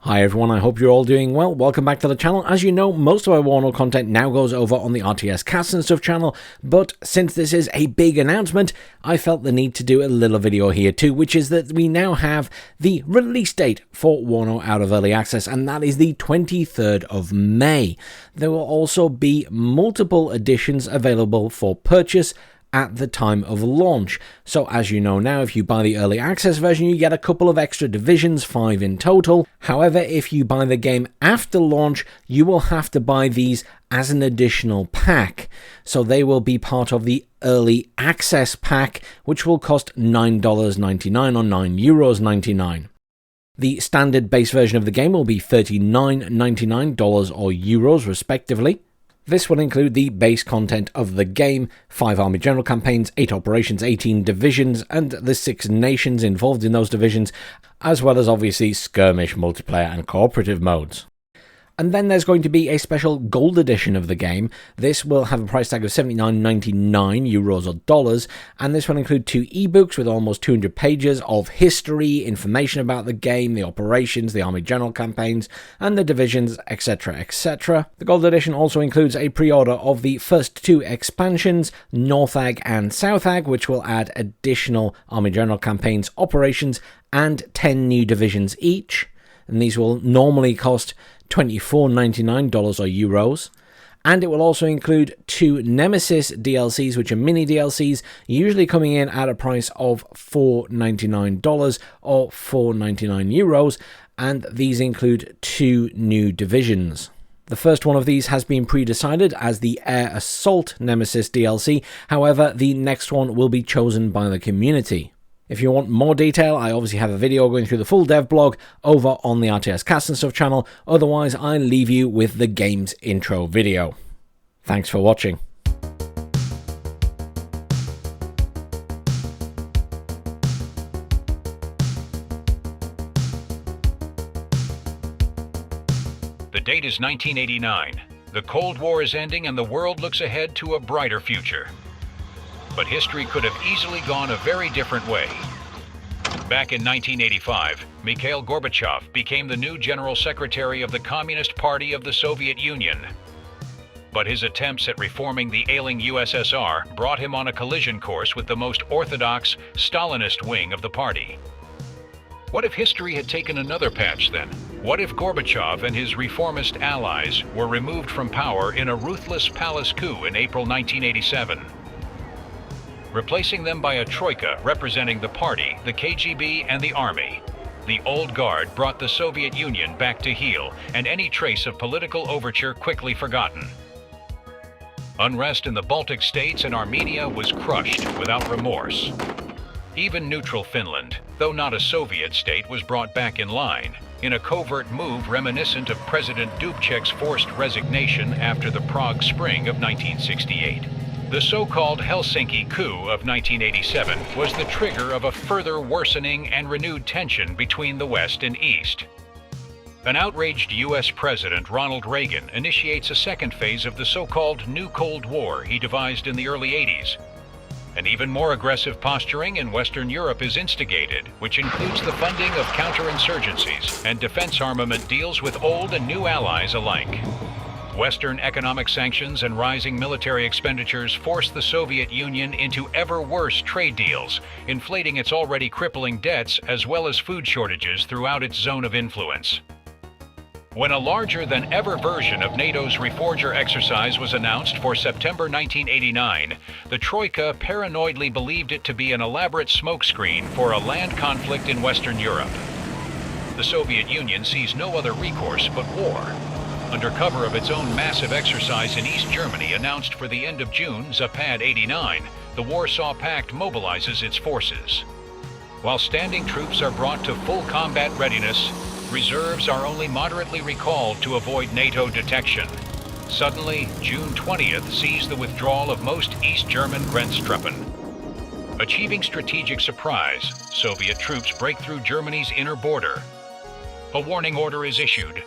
Hi everyone, I hope you're all doing well. Welcome back to the channel. As you know, most of our WARNO content now goes over on the RTS Cast and Stuff channel, but since this is a big announcement, I felt the need to do a little video here too, which is that we now have the release date for WARNO out of early access, and that is the 23rd of May. There will also be multiple editions available for purchase at the time of launch. So as you know now, if you buy the early access version, you get a couple of extra divisions, 5 in total. However, if you buy the game after launch, you will have to buy these as an additional pack. So they will be part of the early access pack, which will cost $9.99 or €9.99. The standard base version of the game will be $39.99 or euros respectively. This will include the base content of the game, 5 army general campaigns, 8 operations, 18 divisions, and the 6 nations involved in those divisions, as well as obviously skirmish, multiplayer, and cooperative modes. And then there's going to be a special gold edition of the game. This will have a price tag of €79.99 or dollars, and this will include 2 ebooks with almost 200 pages of history, information about the game, the operations, the army general campaigns, and the divisions, etc, etc. The gold edition also includes a pre-order of the first 2 expansions, North Ag and South Ag, which will add additional army general campaigns, operations, and 10 new divisions each. And these will normally cost $24.99 or euros, and it will also include 2 Nemesis DLCs, which are mini DLCs, usually coming in at a price of $4.99 or €4.99 euros, and these include 2 new divisions. The first one of these has been pre-decided as the Air Assault Nemesis DLC, however, the next one will be chosen by the community. If you want more detail, I obviously have a video going through the full dev blog over on the RTS Cast and Stuff channel. Otherwise, I leave you with the game's intro video. Thanks for watching. The date is 1989. The Cold War is ending and the world looks ahead to a brighter future. But history could have easily gone a very different way. Back in 1985, Mikhail Gorbachev became the new General Secretary of the Communist Party of the Soviet Union. But his attempts at reforming the ailing USSR brought him on a collision course with the most orthodox, Stalinist wing of the party. What if history had taken another patch then? What if Gorbachev and his reformist allies were removed from power in a ruthless palace coup in April 1987? Replacing them by a troika representing the party, the KGB, and the army. The old guard brought the Soviet Union back to heel, and any trace of political overture quickly forgotten. Unrest in the Baltic states and Armenia was crushed without remorse. Even neutral Finland, though not a Soviet state, was brought back in line, in a covert move reminiscent of President Dubček's forced resignation after the Prague Spring of 1968. The so-called Helsinki coup of 1987 was the trigger of a further worsening and renewed tension between the West and East. An outraged U.S. President Ronald Reagan initiates a second phase of the so-called New Cold War he devised in the early 80s. An even more aggressive posturing in Western Europe is instigated, which includes the funding of counterinsurgencies and defense armament deals with old and new allies alike. Western economic sanctions and rising military expenditures forced the Soviet Union into ever worse trade deals, inflating its already crippling debts as well as food shortages throughout its zone of influence. When a larger-than-ever version of NATO's Reforger exercise was announced for September 1989, the Troika paranoidly believed it to be an elaborate smokescreen for a land conflict in Western Europe. The Soviet Union sees no other recourse but war. Under cover of its own massive exercise in East Germany announced for the end of June, Zapad 89, the Warsaw Pact mobilizes its forces. While standing troops are brought to full combat readiness, reserves are only moderately recalled to avoid NATO detection. Suddenly, June 20th sees the withdrawal of most East German Grenztruppen. Achieving strategic surprise, Soviet troops break through Germany's inner border. A warning order is issued.